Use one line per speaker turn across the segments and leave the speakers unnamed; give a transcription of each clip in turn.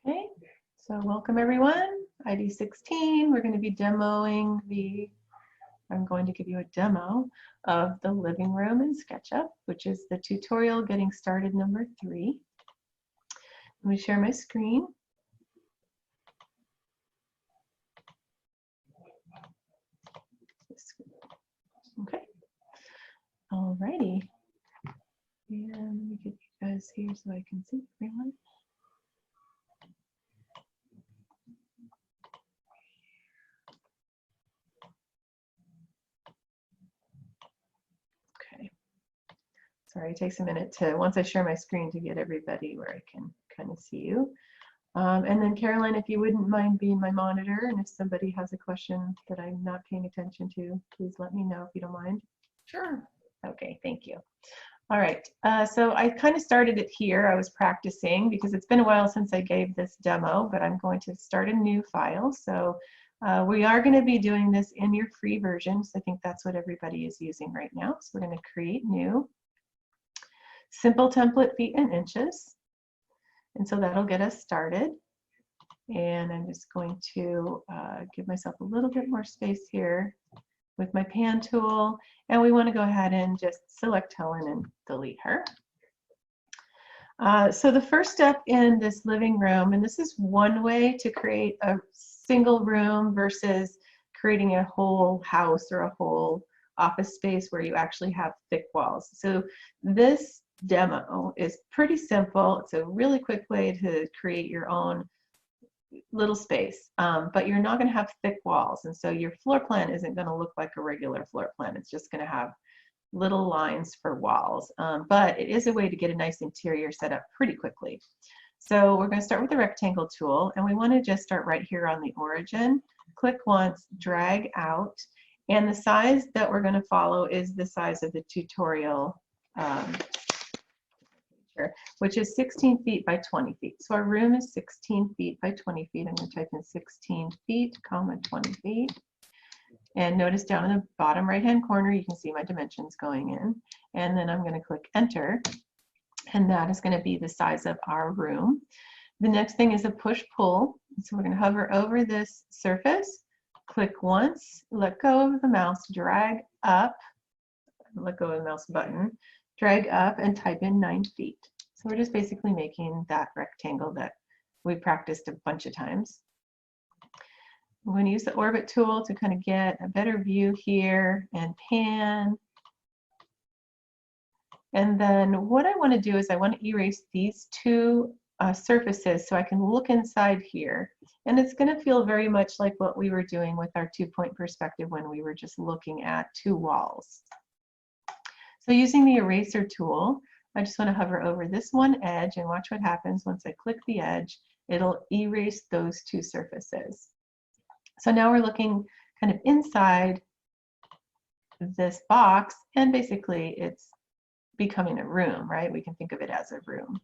Okay, so welcome everyone. ID 16, we're going to be demoing I'm going to give you a demo of the living room in SketchUp, which is the tutorial getting started number 3. Let me share my screen. Okay, alrighty. And let me get you guys here so I can see everyone. Okay. Sorry, it takes a minute to, once I share my screen, to get everybody where I can kind of see you. And then Caroline, if you wouldn't mind being my monitor, and if somebody has a question that I'm not paying attention to, please let me know if you don't mind.
Sure.
Okay, thank you. All right, so I kind of started it here. I was practicing because it's been a while since I gave this demo, but I'm going to start a new file. So we are going to be doing this in your free version. So I think that's what everybody is using right now. So we're going to create new. Simple template feet and inches. And so that'll get us started. And I'm just going to give myself a little bit more space here with my pan tool. And we want to go ahead and just select Helen and delete her. So the first step in this living room, and this is one way to create a single room versus creating a whole house or a whole office space where you actually have thick walls. So this demo is pretty simple. It's a really quick way to create your own little space, but you're not going to have thick walls, and so your floor plan isn't going to look like a regular floor plan. It's just going to have little lines for walls, but it is a way to get a nice interior set up pretty quickly. So we're going to start with the rectangle tool, and we want to just start right here on the origin. Click once, drag out, and the size that we're going to follow is the size of the tutorial, which is 16 feet by 20 feet. So our room is 16 feet by 20 feet. I'm going to type in 16 feet, 20 feet. And notice down in the bottom right-hand corner, you can see my dimensions going in. And then I'm going to click enter. And that is going to be the size of our room. The next thing is a push-pull. So we're going to hover over this surface, click once, let go of the mouse, drag up, let go of the mouse button, drag up and type in 9 feet. So we're just basically making that rectangle that we practiced a bunch of times. I'm going to use the orbit tool to kind of get a better view here and pan. And then what I want to do is I want to erase these two surfaces so I can look inside here. And it's going to feel very much like what we were doing with our 2-point perspective when we were just looking at two walls. So using the eraser tool, I just want to hover over this one edge and watch what happens once I click the edge. It'll erase those two surfaces. So now we're looking kind of inside this box, and basically it's becoming a room, right? We can think of it as a room.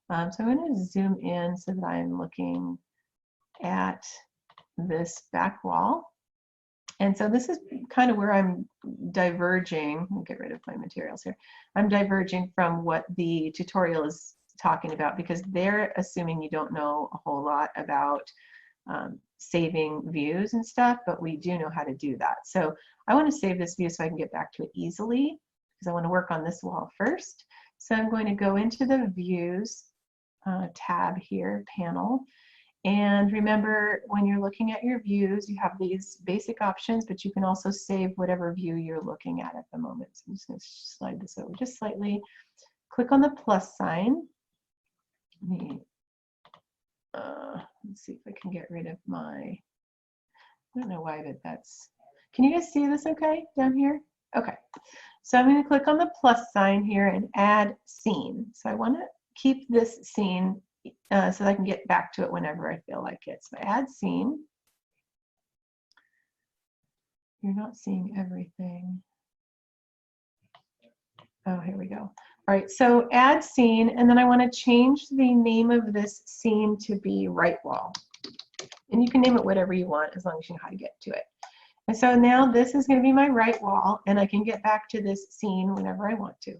So I'm going to zoom in so that I'm looking at this back wall. And so this is kind of where I'm diverging. I'll get rid of my materials here. I'm diverging from what the tutorial is talking about because they're assuming you don't know a whole lot about saving views and stuff, but we do know how to do that. So I want to save this view so I can get back to it easily because I want to work on this wall first. So I'm going to go into the Views tab here, Panel. And remember, when you're looking at your views, you have these basic options, but you can also save whatever view you're looking at the moment. So I'm just going to slide this over just slightly. Click on the plus sign. Let's see if I can get rid of my, I don't know why, but that's, can you guys see this okay down here? Okay, so I'm going to click on the plus sign here and add scene. So I want to keep this scene so that I can get back to it whenever I feel like it. So add scene. You're not seeing everything. Oh, here we go. All right, so add scene, and then I want to change the name of this scene to be right wall. And you can name it whatever you want as long as you know how to get to it. And so now this is going to be my right wall, and I can get back to this scene whenever I want to.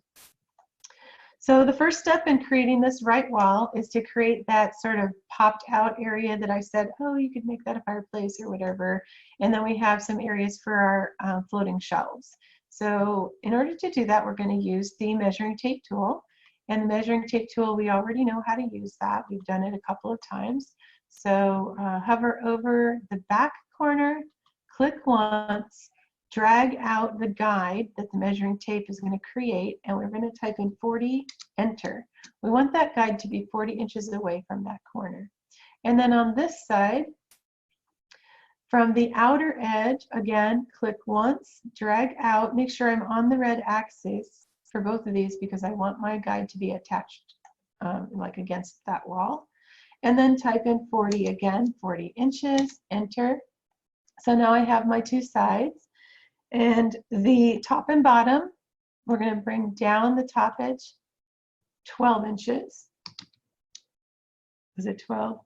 So the first step in creating this right wall is to create that sort of popped out area that I said, oh, you could make that a fireplace or whatever. And then we have some areas for our floating shelves. So in order to do that, we're going to use the measuring tape tool. And the measuring tape tool, we already know how to use that. We've done it a couple of times. So hover over the back corner, click once, drag out the guide that the measuring tape is going to create, and we're going to type in 40, enter. We want that guide to be 40 inches away from that corner. And then on this side, from the outer edge, again, click once, drag out, make sure I'm on the red axis for both of these because I want my guide to be attached like against that wall. And then type in 40 again, 40 inches, enter. So now I have my two sides. And the top and bottom, we're going to bring down the top edge 12 inches. Was it 12?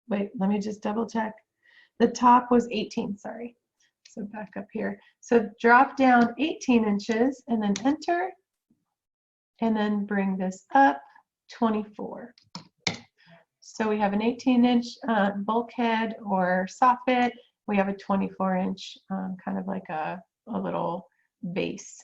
Wait, let me just double check. The top was 18, sorry. So back up here. So drop down 18 inches and then enter. And then bring this up 24. So we have an 18-inch bulkhead or soffit. We have a 24-inch kind of like a little base.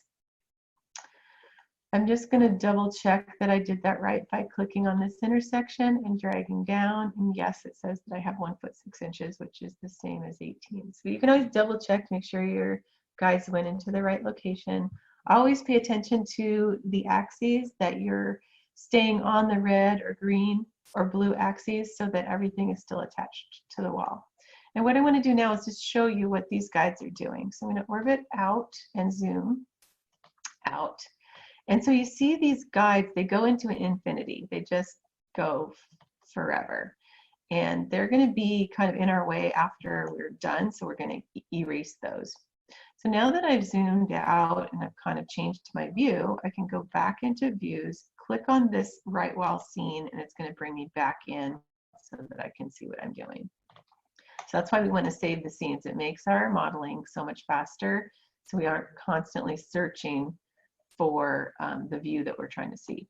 I'm just going to double check that I did that right by clicking on this intersection and dragging down. And yes, it says that I have 1 foot 6 inches, which is the same as 18. So you can always double check to make sure your guides went into the right location. Always pay attention to the axes, that you're staying on the red or green or blue axes so that everything is still attached to the wall. And what I want to do now is just show you what these guides are doing. So I'm going to orbit out and zoom out. And so you see these guides, they go into an infinity. They just go forever. And they're going to be kind of in our way after we're done, so we're going to erase those. So now that I've zoomed out and I've kind of changed my view, I can go back into views, click on this right wall scene, and it's going to bring me back in so that I can see what I'm doing. So that's why we want to save the scenes. It makes our modeling so much faster, so we aren't constantly searching for the view that we're trying to see.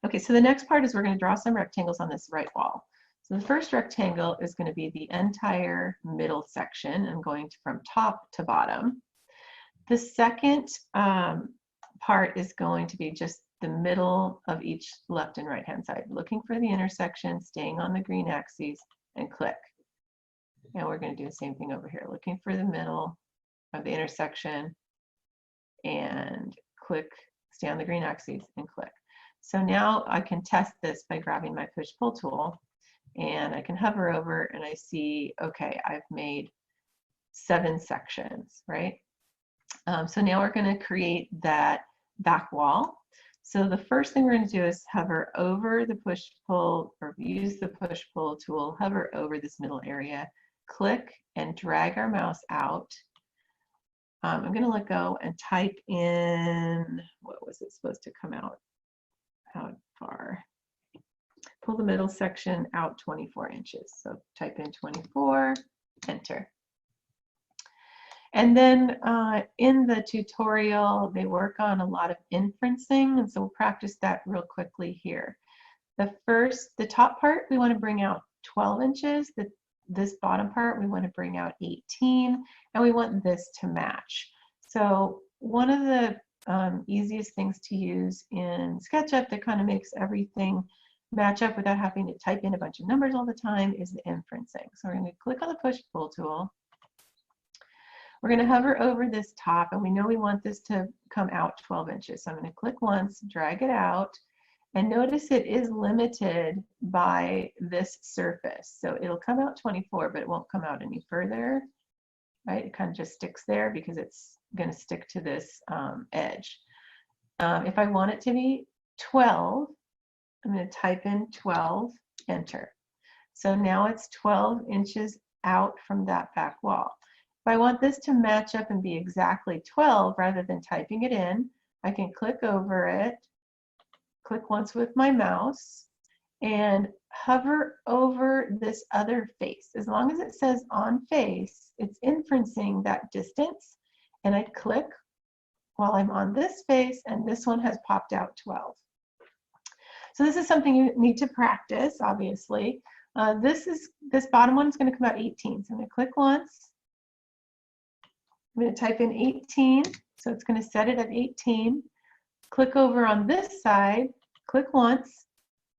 Okay, so the next part is we're going to draw some rectangles on this right wall. So the first rectangle is going to be the entire middle section. I'm going from top to bottom. The second part is going to be just the middle of each left and right hand side. Looking for the intersection, staying on the green axes, and click. And we're going to do the same thing over here. Looking for the middle of the intersection and click, stay on the green axes and click. So now I can test this by grabbing my push-pull tool, and I can hover over and I see, okay, I've made 7 sections, right? So now we're going to create that back wall. So the first thing we're going to do is hover over the push-pull, or use the push-pull tool, hover over this middle area, click and drag our mouse out. I'm going to let go and type in, what was it supposed to come out far? Pull the middle section out 24 inches. So type in 24, enter. And then in the tutorial, they work on a lot of inferencing, and so we'll practice that real quickly here. The top part, we want to bring out 12 inches. This bottom part, we want to bring out 18, and we want this to match. So one of the easiest things to use in SketchUp that kind of makes everything match up without having to type in a bunch of numbers all the time is the inferencing. So we're going to click on the push-pull tool. We're going to hover over this top, and we know we want this to come out 12 inches. So I'm going to click once, drag it out, and notice it is limited by this surface. So it'll come out 24, but it won't come out any further, right? It kind of just sticks there because it's going to stick to this edge. If I want it to be 12, I'm going to type in 12, enter. So now it's 12 inches out from that back wall. If I want this to match up and be exactly 12 rather than typing it in, I can click over it, click once with my mouse, and hover over this other face. As long as it says on face, it's inferencing that distance, and I click while I'm on this face, and this one has popped out 12. So this is something you need to practice, obviously. This bottom one is going to come out 18. So I'm going to click once. I'm going to type in 18. So it's going to set it at 18. Click over on this side, click once,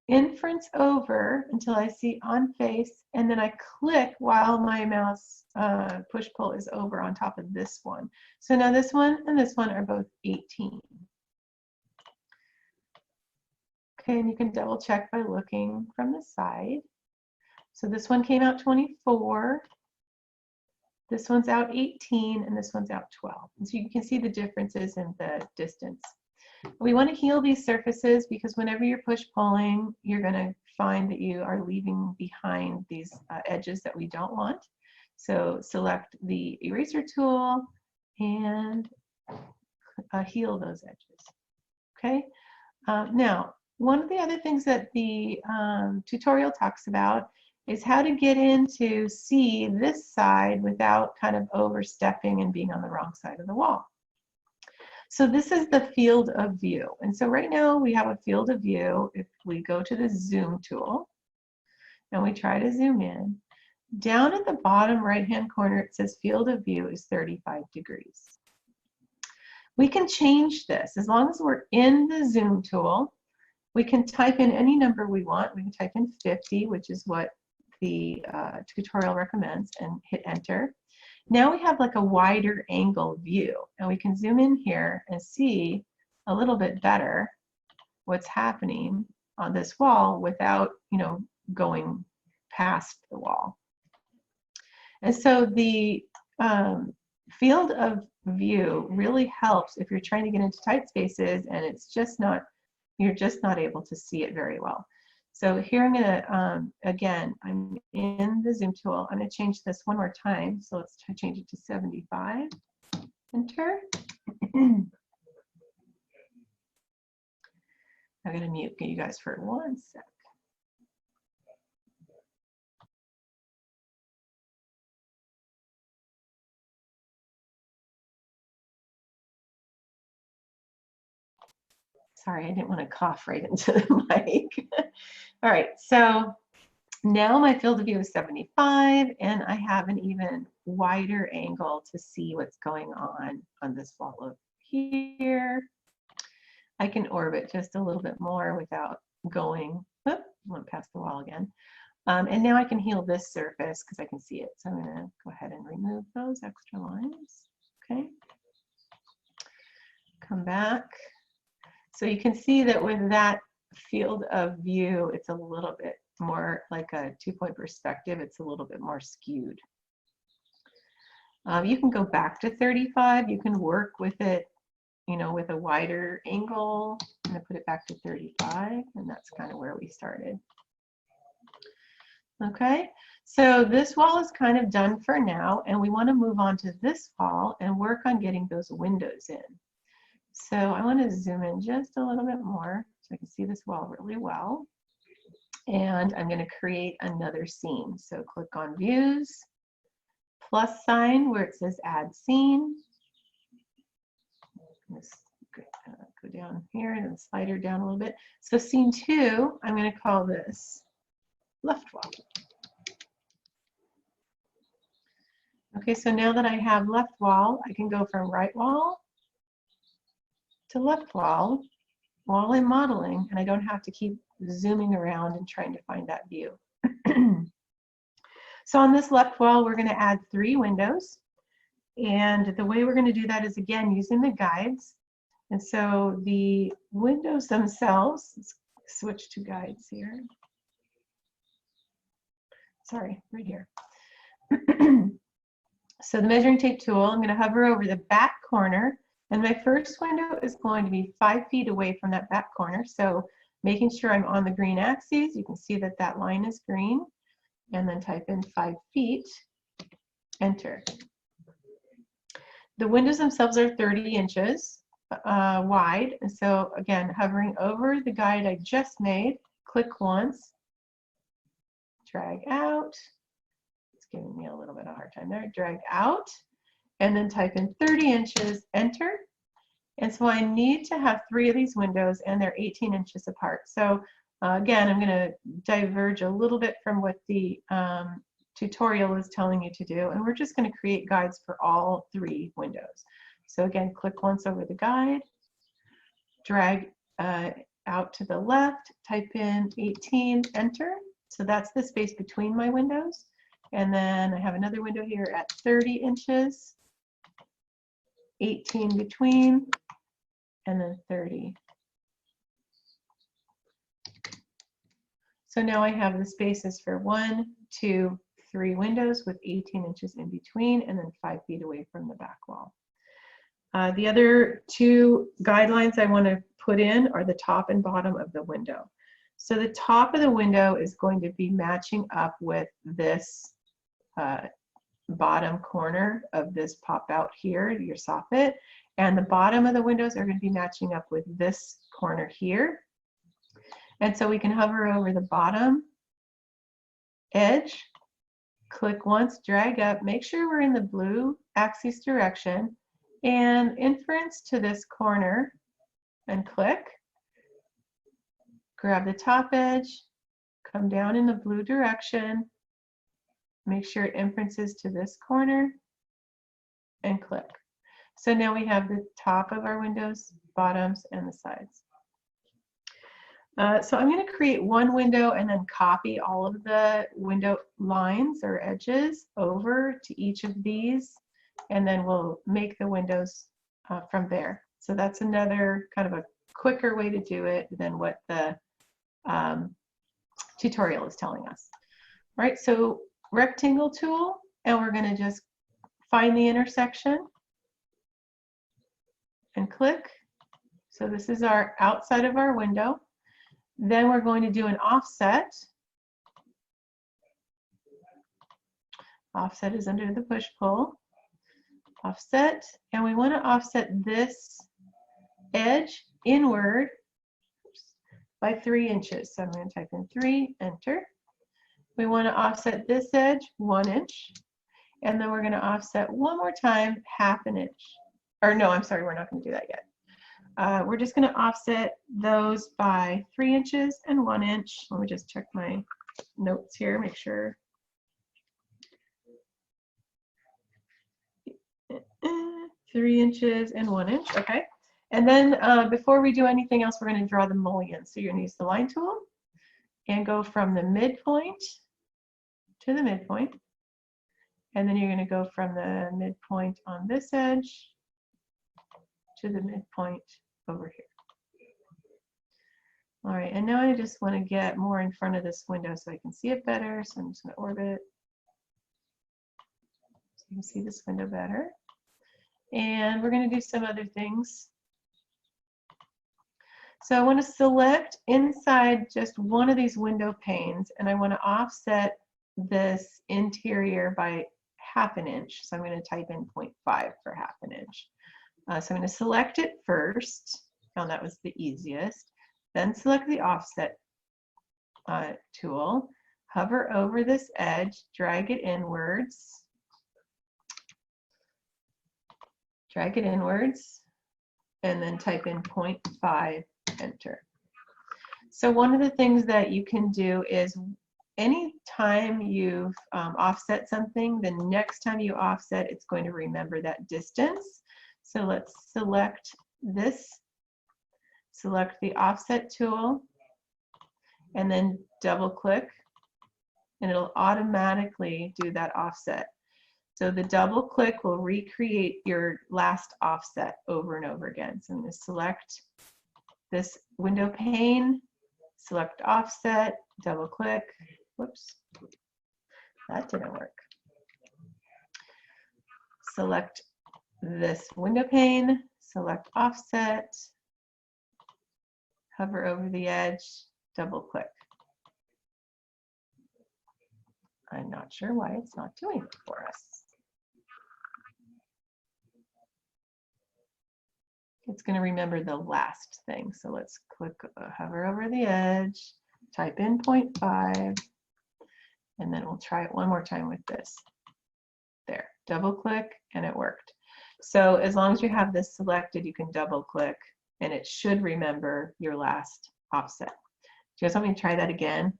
inference over until I see on face, and then I click while my mouse push-pull is over on top of this one. So now this one and this one are both 18. Okay, and you can double check by looking from the side. So this one came out 24, this one's out 18, and this one's out 12. And so you can see the differences in the distance. We want to heal these surfaces because whenever you're push-pulling, you're going to find that you are leaving behind these edges that we don't want. So select the eraser tool and heal those edges. Okay. Now, one of the other things that the tutorial talks about is how to get in to see this side without kind of overstepping and being on the wrong side of the wall. So this is the field of view. And so right now we have a field of view. If we go to the zoom tool and we try to zoom in, down at the bottom right-hand corner it says field of view is 35 degrees. We can change this as long as we're in the zoom tool. We can type in any number we want. We can type in 50, which is what the tutorial recommends, and hit enter. Now we have like a wider angle view, and we can zoom in here and see a little bit better what's happening on this wall without, going past the wall. And so the field of view really helps if you're trying to get into tight spaces and you're just not able to see it very well. So here I'm going to, again, I'm in the zoom tool. I'm going to change this one more time. So let's change it to 75. Enter. I'm going to mute you guys for 1 sec. Sorry, I didn't want to cough right into the mic. All right, so now my field of view is 75, and I have an even wider angle to see what's going on this wall over here. I can orbit just a little bit more without going, went past the wall again. And now I can heal this surface because I can see it. So I'm going to go ahead and remove those extra lines. Okay. Come back. So you can see that with that field of view, it's a little bit more like a 2-point perspective. It's a little bit more skewed. You can go back to 35. You can work with it, with a wider angle. I'm going to put it back to 35, and that's kind of where we started. Okay, so this wall is kind of done for now, and we want to move on to this wall and work on getting those windows in. So I want to zoom in just a little bit more so I can see this wall really well. And I'm going to create another scene. So click on Views, plus sign where it says Add Scene. Let's go down here and then slider down a little bit. So scene 2, I'm going to call this Left Wall. Okay, so now that I have left wall, I can go from right wall to left wall while I'm modeling, and I don't have to keep zooming around and trying to find that view. So on this left wall, we're going to add 3 windows, and the way we're going to do that is, again, using the guides. And so the windows themselves, let's switch to guides here. Sorry, right here. So the measuring tape tool, I'm going to hover over the back corner, and my first window is going to be 5 feet away from that back corner. So making sure I'm on the green axis, you can see that that line is green, and then type in 5 feet, enter. The windows themselves are 30 inches wide, and so again, hovering over the guide I just made, click once, drag out. It's giving me a little bit of a hard time there. Drag out, and then type in 30 inches, enter. And so I need to have 3 of these windows, and they're 18 inches apart. So Again, I'm going to diverge a little bit from what the tutorial is telling you to do, and we're just going to create guides for all 3 windows. So again, click once over the guide, drag out to the left, type in 18, enter. So that's the space between my windows. And then I have another window here at 30 inches, 18 between, and then 30. So now I have the spaces for 1, 2, 3 windows with 18 inches in between, and then 5 feet away from the back wall. The other 2 guidelines I want to put in are the top and bottom of the window. So the top of the window is going to be matching up with this bottom corner of this pop out here, your soffit, and the bottom of the windows are going to be matching up with this corner here. And so we can hover over the bottom edge, click once, drag up, make sure we're in the blue axis direction, and inference to this corner and click. Grab the top edge, come down in the blue direction, make sure it inferences to this corner, and click. So now we have the top of our windows, bottoms, and the sides. So I'm going to create one window and then copy all of the window lines or edges over to each of these, and then we'll make the windows from there. So that's another kind of a quicker way to do it than what the tutorial is telling us. All right, so rectangle tool, and we're going to just find the intersection and click. So this is our outside of our window. Then we're going to do an offset. Offset is under the push-pull. Offset, and we want to offset this edge inward by 3 inches. So I'm going to type in 3, enter. We want to offset this edge 1 inch, and then we're going to offset one more time 1/2 inch. Or no, I'm sorry, we're not going to do that yet. We're just going to offset those by 3 inches and 1 inch. Let me just check my notes here, make sure. 3 inches and 1 inch, okay. And then before we do anything else, we're going to draw the mullion. So you're going to use the line tool and go from the midpoint to the midpoint. And then you're going to go from the midpoint on this edge to the midpoint over here. All right, and now I just want to get more in front of this window so I can see it better. So I'm just going to orbit so you can see this window better. And we're going to do some other things. So I want to select inside just one of these window panes, and I want to offset this interior by 1/2 inch. So I'm going to type in 0.5 for 1/2 inch. So I'm going to select it first. Found that was the easiest. Then select the offset tool. Hover over this edge, drag it inwards. Drag it inwards, and then type in 0.5, enter. So one of the things that you can do is anytime you've offset something, the next time you offset, it's going to remember that distance. So let's select this, select the offset tool, and then double click, and it'll automatically do that offset. So the double click will recreate your last offset over and over again. So I'm going to select this window pane, select offset, double click. Whoops, that didn't work. Select this window pane, select offset, hover over the edge, double click. I'm not sure why it's not doing it for us. It's going to remember the last thing. So let's click, hover over the edge, type in 0.5, and then we'll try it one more time with this. There, double click, and it worked. So as long as you have this selected, you can double click, and it should remember your last offset. you guys want me to try that again?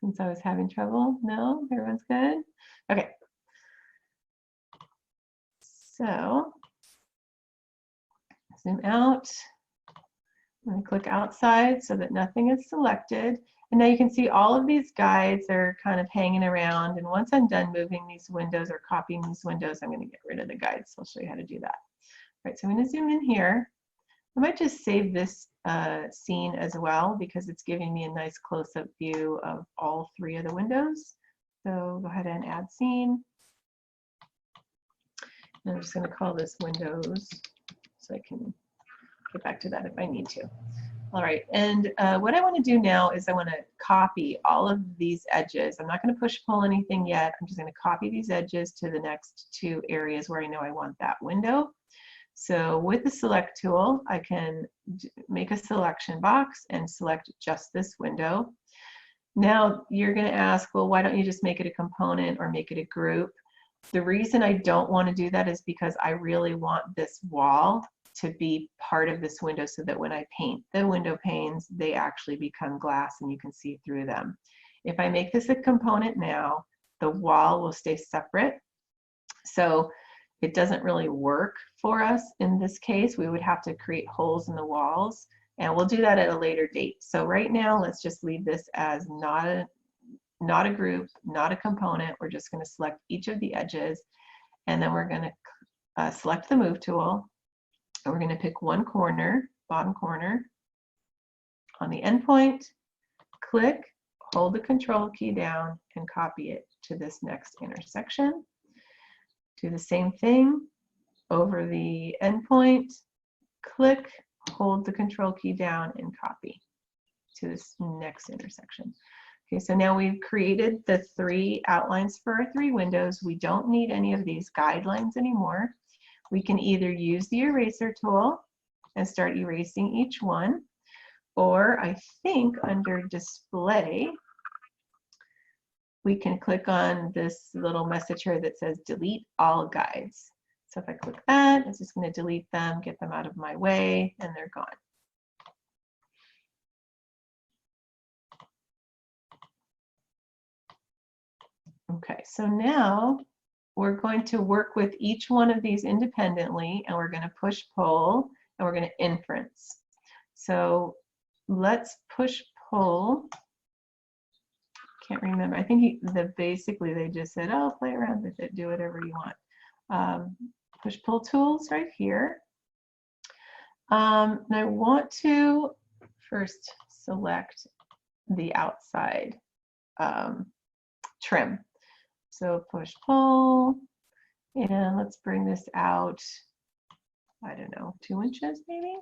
Since I was having trouble? No? Everyone's good? Okay. So, zoom out. I'm going to click outside so that nothing is selected. And now you can see all of these guides are kind of hanging around. And once I'm done moving these windows or copying these windows, I'm going to get rid of the guides. So I'll show you how to do that. All right, so I'm going to zoom in here. I might just save this scene as well because it's giving me a nice close-up view of all three of the windows. So go ahead and add scene. And I'm just going to call this windows so I can get back to that if I need to. All right, and what I want to do now is I want to copy all of these edges. I'm not going to push pull anything yet. I'm just going to copy these edges to the next two areas where I know I want that window. So with the select tool, I can make a selection box and select just this window. Now you're going to ask, well, why don't you just make it a component or make it a group? The reason I don't want to do that is because I really want this wall to be part of this window so that when I paint the window panes, they actually become glass and you can see through them. If I make this a component now, the wall will stay separate. So it doesn't really work for us in this case. We would have to create holes in the walls, and we'll do that at a later date. So right now, let's just leave this as not a group, not a component. We're just going to select each of the edges, and then we're going to select the move tool, and we're going to pick one corner, bottom corner, on the endpoint, click, hold the control key down, and copy it to this next intersection. Do the same thing over the endpoint, click, hold the control key down, and copy to this next intersection. Okay, so now we've created the three outlines for our three windows. We don't need any of these guidelines anymore. We can either use the eraser tool and start erasing each one, or I think under display, we can click on this little message here that says delete all guides. So if I click that, it's just going to delete them, get them out of my way, and they're gone. Okay, so now we're going to work with each one of these independently, and we're going to push pull, and we're going to inference. So let's push pull. Can't remember. I think basically they just said, oh, play around with it, do whatever you want. Push pull tools right here. And I want to first select the outside trim. So push pull, and let's bring this out, I don't know, 2 inches maybe.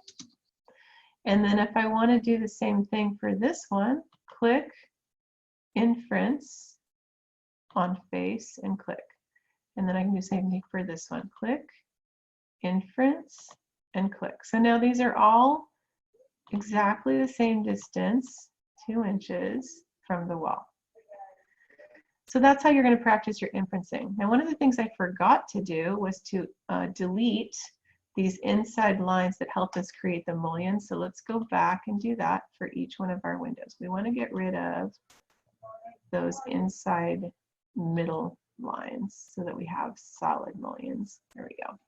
And then if I want to do the same thing for this one, click, inference on face, and click. And then I can do the same thing for this one. Click, inference, and click. So now these are all exactly the same distance, 2 inches from the wall. So that's how you're going to practice your inferencing. Now, one of the things I forgot to do was to delete these inside lines that help us create the mullions. So let's go back and do that for each one of our windows. We want to get rid of those inside middle lines so that we have solid mullions. There we go.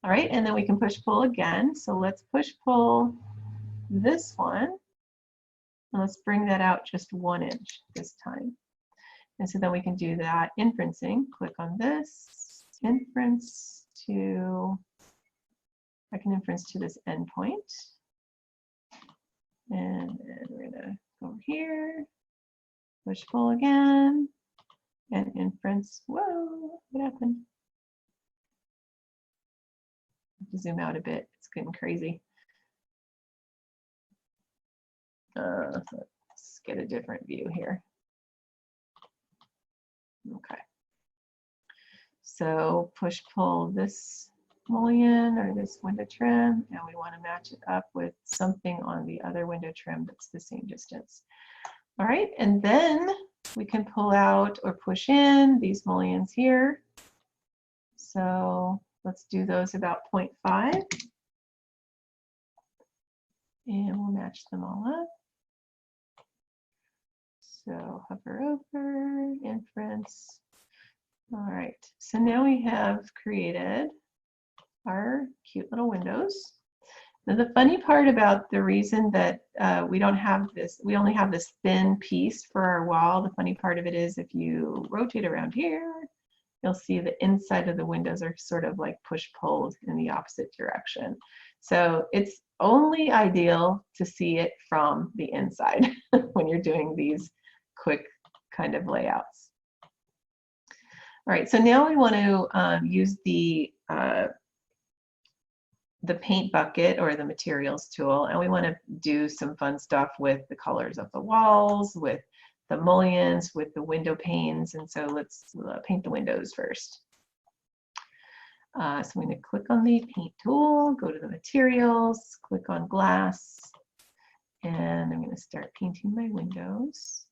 All right, and then we can push pull again. So let's push pull this one. And let's bring that out just 1 inch this time. And so then we can do that inferencing. Click on this, inference to, I can inference to this endpoint. And then we're gonna go over here, push pull again, and inference. Whoa, what happened? I have to zoom out a bit, it's getting crazy. Let's get a different view here. Okay. So push pull this mullion or this window trim, and we want to match it up with something on the other window trim that's the same distance. All right, and then we can pull out or push in these mullions here. So let's do those about 0.5. And we'll match them all up. So hover over, inference. All right, so now we have created our cute little windows. Now the funny part about the reason that we don't have this, we only have this thin piece for our wall, the funny part of it is if you rotate around here, you'll see the inside of the windows are sort of like push-pulled in the opposite direction. So it's only ideal to see it from the inside when you're doing these quick kind of layouts. All right, so now we want to use the paint bucket or the materials tool, and we want to do some fun stuff with the colors of the walls, with the mullions, with the window panes, and so let's paint the windows first. So I'm going to click on the paint tool, go to the materials, click on glass, and I'm going to start painting my windows.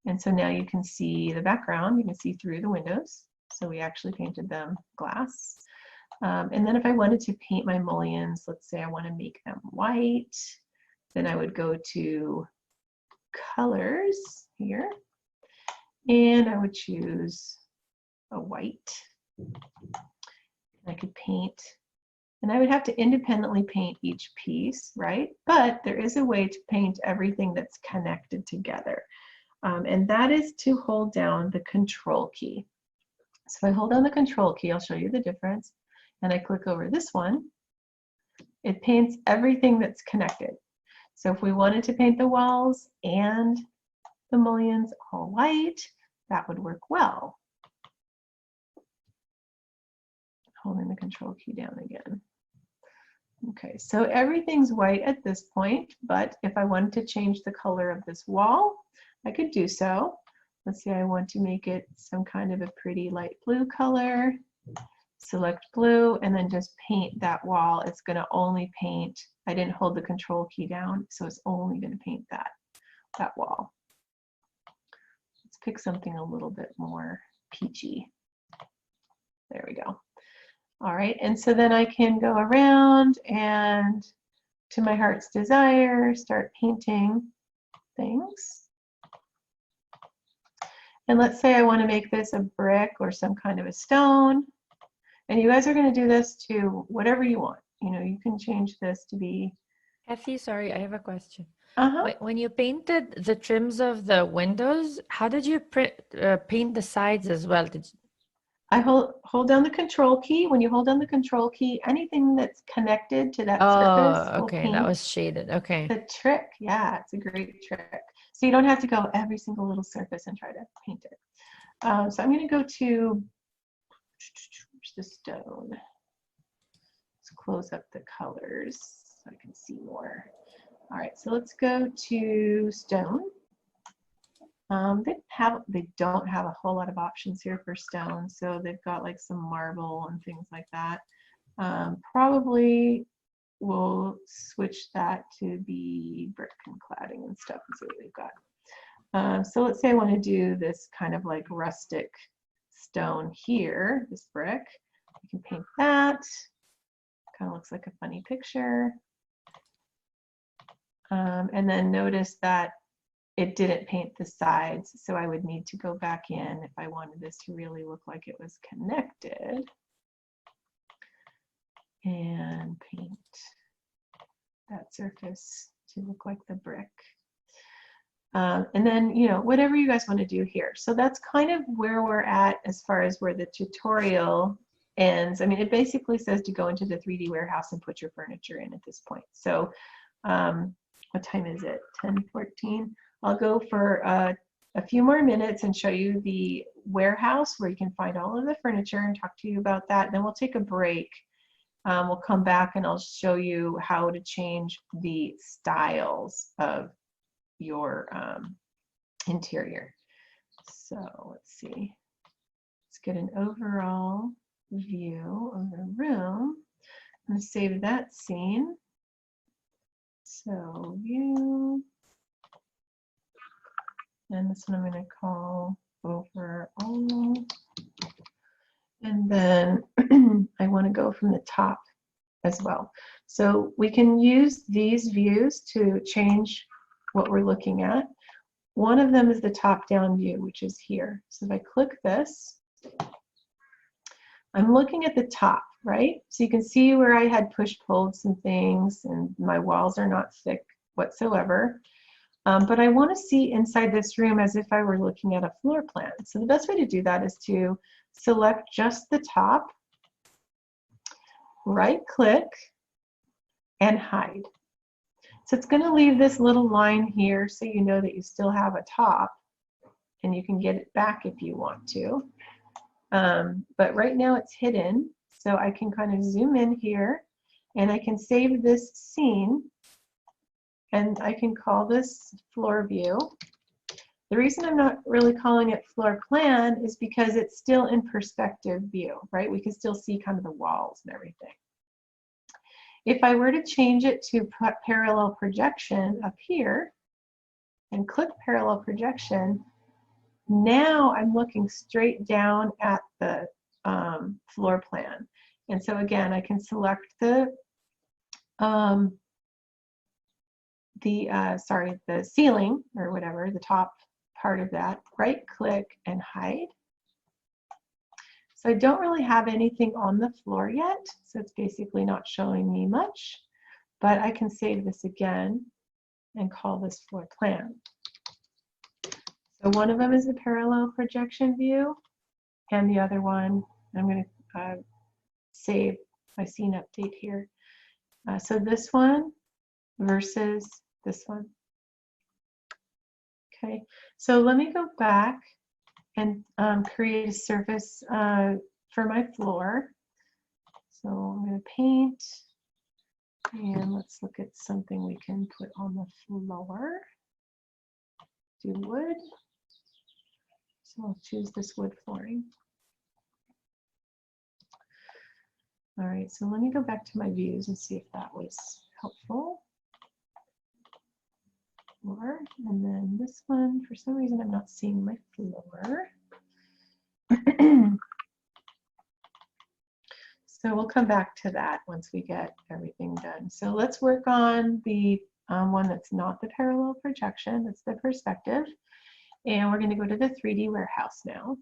And so now you can see the background, you can see through the windows. So we actually painted them glass. And then if I wanted to paint my mullions, let's say I want to make them white, then I would go to colors here, and I would choose a white. I could paint, and I would have to independently paint each piece, right? But there is a way to paint everything that's connected together. And that is to hold down the control key. So if I hold down the control key, I'll show you the difference, and I click over this one, it paints everything that's connected. So if we wanted to paint the walls and the mullions all white, that would work well. Holding the control key down again. Okay, so everything's white at this point, but if I wanted to change the color of this wall, I could do so. Let's say I want to make it some kind of a pretty light blue color. Select blue and then just paint that wall. It's going to only paint, I didn't hold the control key down, so it's only going to paint that wall. Let's pick something a little bit more peachy. There we go. All right, and so then I can go around and to my heart's desire, start painting things. And let's say I want to make this a brick or some kind of a stone. And you guys are going to do this to whatever you want. You know, you can change this to be.
Kathy, sorry, I have a question.
Uh-huh.
When you painted the trims of the windows, how did you paint the sides as well?
I hold down the control key. When you hold down the control key, anything that's connected to that surface will
okay,
paint.
that was shaded. Okay.
The trick, yeah, it's a great trick. So you don't have to go every single little surface and try to paint it. So I'm going to go to the stone. Let's close up the colors so I can see more. All right, so let's go to stone. They don't have a whole lot of options here for stone, so they've got like some marble and things like that. Probably we'll switch that to be brick and cladding and stuff and see what we've got. So let's say I want to do this kind of like rustic stone here, this brick. I can paint that. Kind of looks like a funny picture. And then notice that it didn't paint the sides, so I would need to go back in if I wanted this to really look like it was connected. And paint that surface to look like the brick. And then, you know, whatever you guys want to do here. So that's kind of where we're at as far as where the tutorial ends. I mean, it basically says to go into the 3D warehouse and put your furniture in at this point. So what time is it? 10:14. I'll go for a few more minutes and show you the warehouse where you can find all of the furniture and talk to you about that. Then we'll take a break. We'll come back and I'll show you how to change the styles of your interior. So let's see. Let's get an overall view of the room. I'm going to save that scene. So view. And this one I'm going to call overall. And then I want to go from the top as well. So we can use these views to change what we're looking at. One of them is the top-down view, which is here. So if I click this, I'm looking at the top, right? So you can see where I had push-pulled some things, and my walls are not thick whatsoever. But I want to see inside this room as if I were looking at a floor plan. So the best way to do that is to select just the top, right-click, and hide. So it's going to leave this little line here so you know that you still have a top, and you can get it back if you want to. But right now it's hidden, so I can kind of zoom in here, and I can save this scene, and I can call this floor view. The reason I'm not really calling it floor plan is because it's still in perspective view, right? We can still see kind of the walls and everything. If I were to change it to parallel projection up here and click parallel projection, now I'm looking straight down at the floor plan. And so again, I can select the ceiling or whatever, the top part of that, right click and hide. So I don't really have anything on the floor yet, so it's basically not showing me much, but I can save this again and call this floor plan. So one of them is the parallel projection view, and the other one, I'm going to save my scene update here. So this one versus this one. Okay, so let me go back and create a surface for my floor. So I'm going to paint, and let's look at something we can put on the floor. Do wood. So I'll choose this wood flooring. All right, so let me go back to my views and see if that was helpful. Floor, and then this one, for some reason I'm not seeing my floor. So we'll come back to that once we get everything done. So let's work on the one that's not the parallel projection, that's the perspective. And we're going to go to the 3D warehouse now.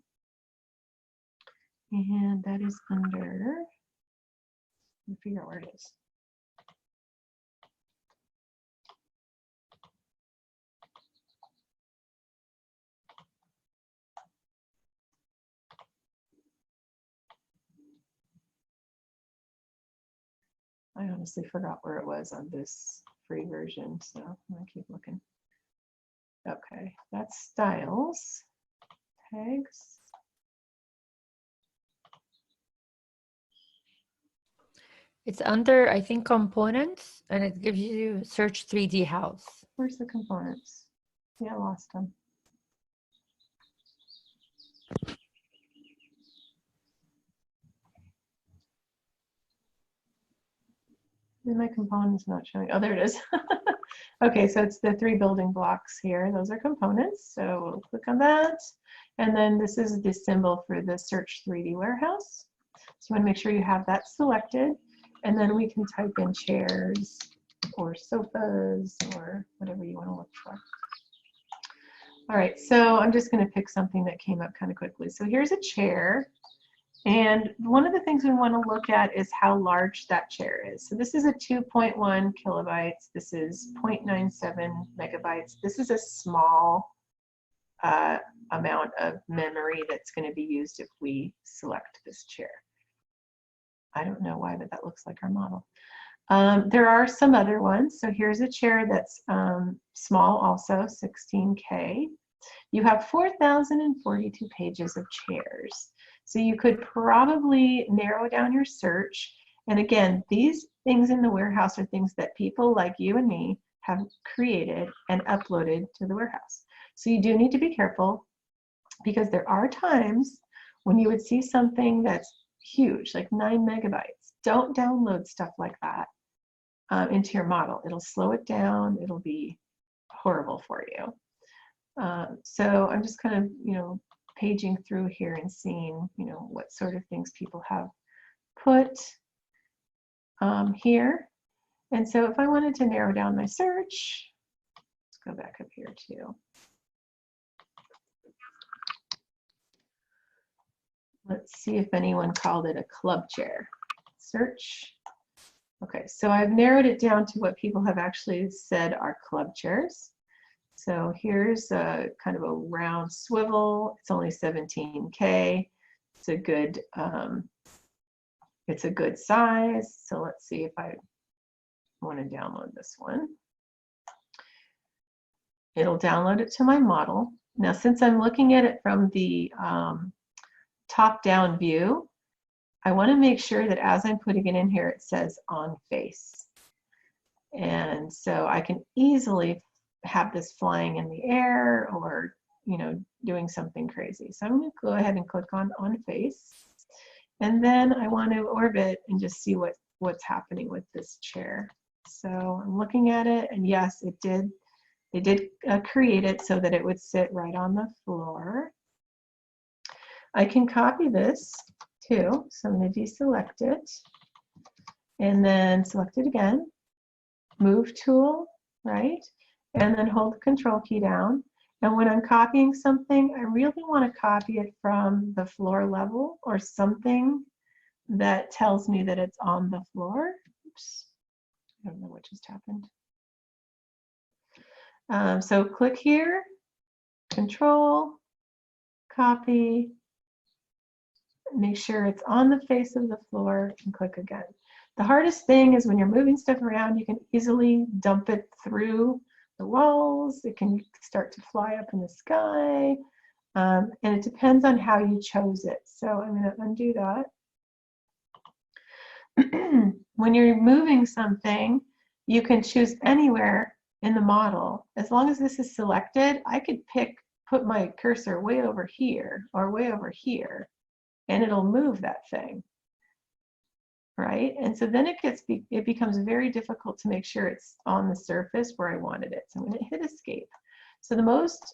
And that is under, let me figure out where it is. I honestly forgot where it was on this free version, so I'm gonna keep looking. Okay, that's styles, tags.
It's under, I think, components, and it gives you search 3D house.
Where's the components? Yeah, I lost them. My components not showing. Oh, there it is. Okay, so it's the 3 building blocks here. Those are components. So we'll click on that. And then this is the symbol for the search 3D warehouse. So you want to make sure you have that selected. And then we can type in chairs or sofas or whatever you want to look for. All right, so I'm just going to pick something that came up kind of quickly. So here's a chair. And one of the things we want to look at is how large that chair is. So this is a 2.1 kilobytes. This is 0.97 megabytes. This is a small amount of memory that's going to be used if we select this chair. I don't know why, but that looks like our model. There are some other ones. So here's a chair that's small also, 16K. You have 4,042 pages of chairs. So you could probably narrow down your search. And again, these things in the warehouse are things that people like you and me have created and uploaded to the warehouse. So you do need to be careful, because there are times when you would see something that's huge, like 9 megabytes. Don't download stuff like that into your model. It'll slow it down. It'll be horrible for you. So I'm just kind of, paging through here and seeing, what sort of things people have put. here. And so if I wanted to narrow down my search, let's go back up here too. Let's see if anyone called it a club chair. Search. Okay, so I've narrowed it down to what people have actually said are club chairs. So here's a kind of a round swivel. It's only 17K. It's a good size. So let's see if I want to download this one. It'll download it to my model. Now, since I'm looking at it from the top-down view, I want to make sure that as I'm putting it in here, it says on face. And so I can easily have this flying in the air or, you know, doing something crazy. So I'm going to go ahead and click on face. And then I want to orbit and just see what's happening with this chair. So I'm looking at it, and yes, it did create it so that it would sit right on the floor. I can copy this too, so I'm going to deselect it and then select it again, move tool, right, and then hold the control key down. And when I'm copying something, I really want to copy it from the floor level or something that tells me that it's on the floor. Oops, I don't know what just happened. So click here, control, copy, make sure it's on the face of the floor, and click again. The hardest thing is when you're moving stuff around, you can easily dump it through the walls. It can start to fly up in the sky. And it depends on how you chose it. So I'm going to undo that. When you're moving something, you can choose anywhere in the model. As long as this is selected, I could put my cursor way over here or way over here, and it'll move that thing, right? And so then it becomes very difficult to make sure it's on the surface where I wanted it. So I'm going to hit escape. So the most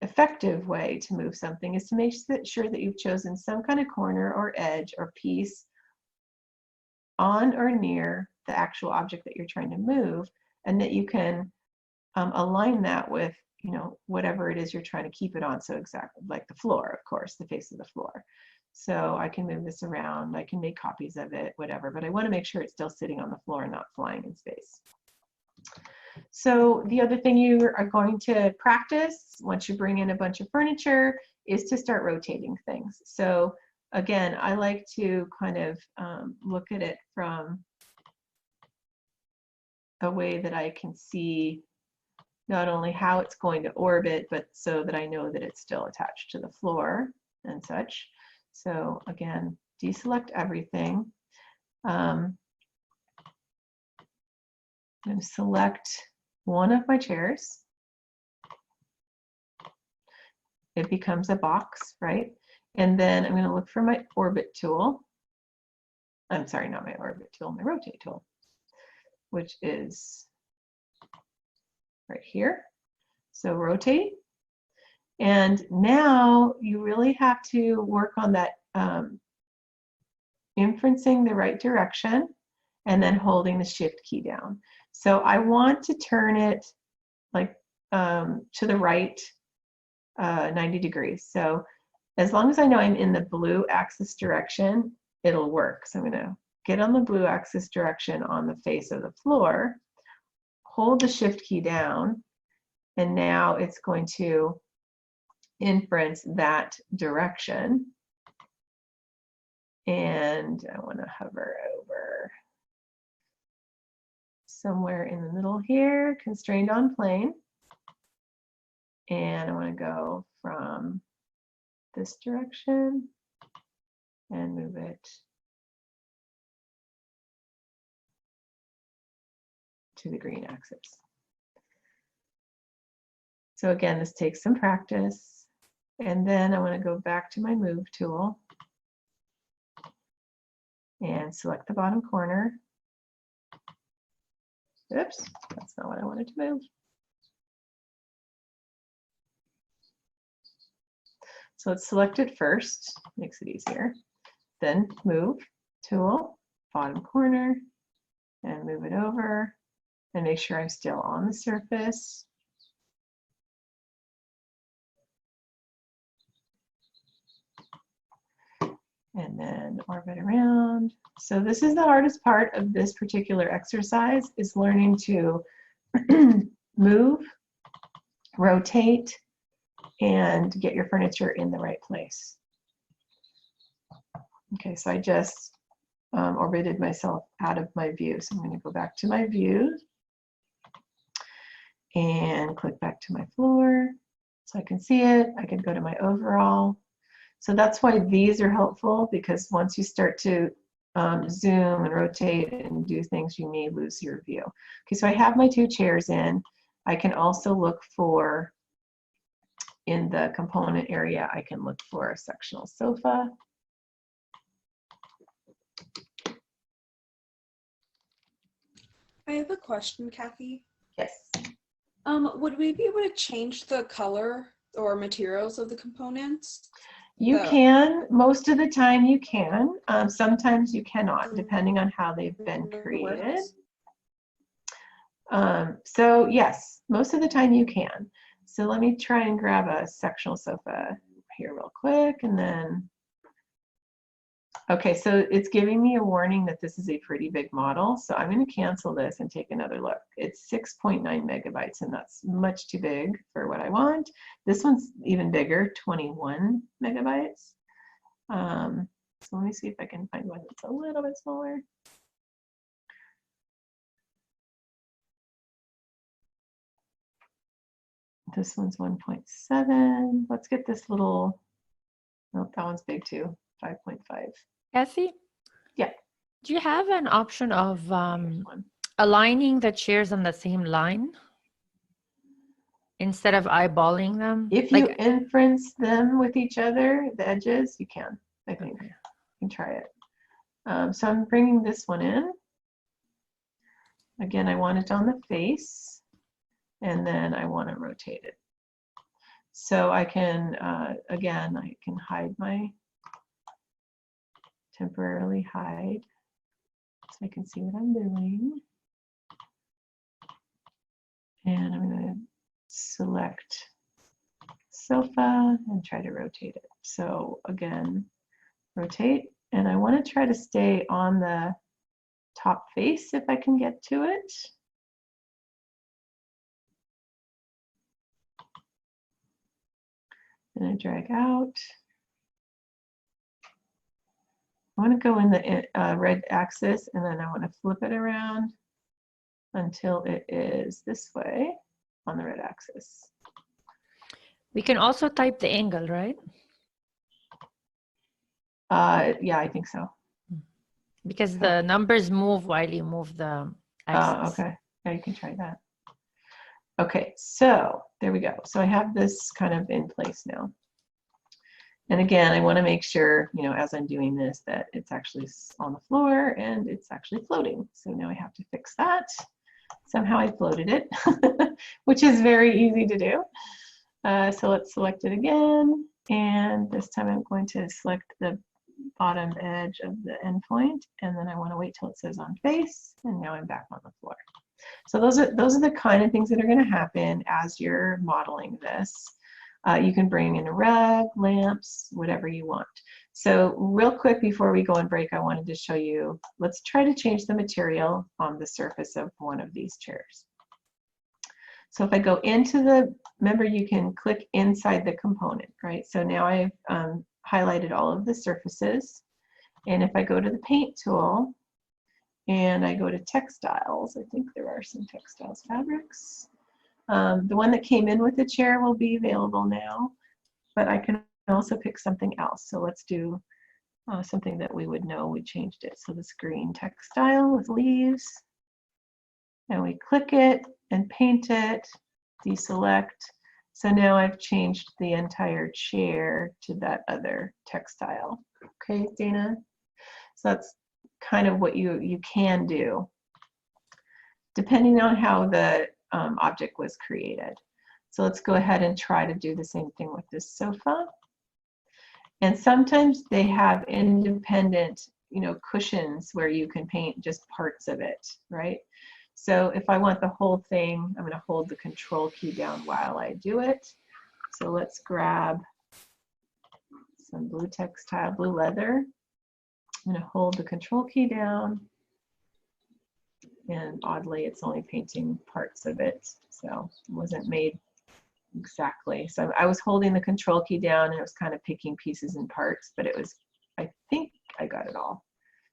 effective way to move something is to make sure that you've chosen some kind of corner or edge or piece on or near the actual object that you're trying to move, and that you can align that with, you know, whatever it is you're trying to keep it on. So exactly like the floor, of course, the face of the floor. So I can move this around, I can make copies of it, whatever, but I want to make sure it's still sitting on the floor and not flying in space. So the other thing you are going to practice once you bring in a bunch of furniture is to start rotating things. So again, I like to kind of look at it from a way that I can see not only how it's going to orbit, but so that I know that it's still attached to the floor and such. So again, deselect everything. I'm going to select one of my chairs. It becomes a box, right? And then I'm going to look for my orbit tool. I'm sorry, not my orbit tool, my rotate tool, which is right here. So rotate. And now you really have to work on that inferencing the right direction and then holding the shift key down. So I want to turn it like to the right 90 degrees. So as long as I know I'm in the blue axis direction, it'll work. So I'm going to get on the blue axis direction on the face of the floor, hold the shift key down, and now it's going to inference that direction. And I want to hover over somewhere in the middle here, constrained on plane. And I want to go from this direction and move it to the green axis. So again, this takes some practice. And then I want to go back to my move tool and select the bottom corner. Oops, that's not what I wanted to move. So let's select it first, makes it easier. Then move tool, bottom corner and move it over and make sure I'm still on the surface. And then orbit around. So this is the hardest part of this particular exercise, is learning to move, rotate, and get your furniture in the right place. Okay, so I just orbited myself out of my view. So I'm going to go back to my view and click back to my floor so I can see it. I can go to my overall. So that's why these are helpful, because once you start to zoom and rotate and do things, you may lose your view. Okay, so I have my 2 chairs in. I can also look for, in the component area, I can look for a sectional sofa.
I have a question, Kathy.
Yes.
Would we be able to change the color or materials of the components?
You can, most of the time you can. Sometimes you cannot, depending on how they've been created. So yes, most of the time you can. So let me try and grab a sectional sofa here real quick, and then, okay, so it's giving me a warning that this is a pretty big model. So I'm going to cancel this and take another look. It's 6.9 megabytes, and that's much too big for what I want. This one's even bigger, 21 megabytes. So let me see if I can find one that's a little bit smaller. This one's 1.7. Let's get this little, nope, that one's big too, 5.5.
Kathy?
Yeah.
Do you have an option of aligning the chairs on the same line instead of eyeballing them?
If you inference them with each other, the edges, you can, I think.
Okay.
You can try it. So I'm bringing this one in. Again, I want it on the face, and then I want to rotate it. So I can, again, I can hide my, temporarily hide, so I can see what I'm doing. And I'm going to select sofa and try to rotate it. So again, rotate, and I want to try to stay on the top face if I can get to it. And I drag out. I want to go in the red axis, and then I want to flip it around until it is this way on the red axis.
We can also type the angle, right?
Yeah, I think so.
Because the numbers move while you move the axis.
Okay, yeah, you can try that. Okay, so there we go. So I have this kind of in place now. And again, I want to make sure, you know, as I'm doing this, that it's actually on the floor and it's actually floating. So now I have to fix that. Somehow I floated it, which is very easy to do. So let's select it again. And this time I'm going to select the bottom edge of the endpoint. And then I want to wait till it says on face. And now I'm back on the floor. So those are the kind of things that are going to happen as you're modeling this. You can bring in a rug, lamps, whatever you want. So real quick before we go on break, I wanted to show you, let's try to change the material on the surface of one of these chairs. So if I go into the, remember you can click inside the component, right? So now I've highlighted all of the surfaces. And if I go to the paint tool and I go to textiles, I think there are some textiles fabrics. The one that came in with the chair will be available now, but I can also pick something else. So let's do something that we would know we changed it. So this green textile with leaves, and we click it and paint it, deselect. So now I've changed the entire chair to that other textile. Okay, Dana? So that's kind of what you can do, depending on how the object was created. So let's go ahead and try to do the same thing with this sofa. And sometimes they have independent you know, cushions where you can paint just parts of it, right? So if I want the whole thing, I'm going to hold the control key down while I do it. So let's grab some blue textile, blue leather. I'm going to hold the control key down, and oddly it's only painting parts of it, so it wasn't made exactly. So I was holding the control key down and it was kind of picking pieces and parts, but it was, I think I got it all.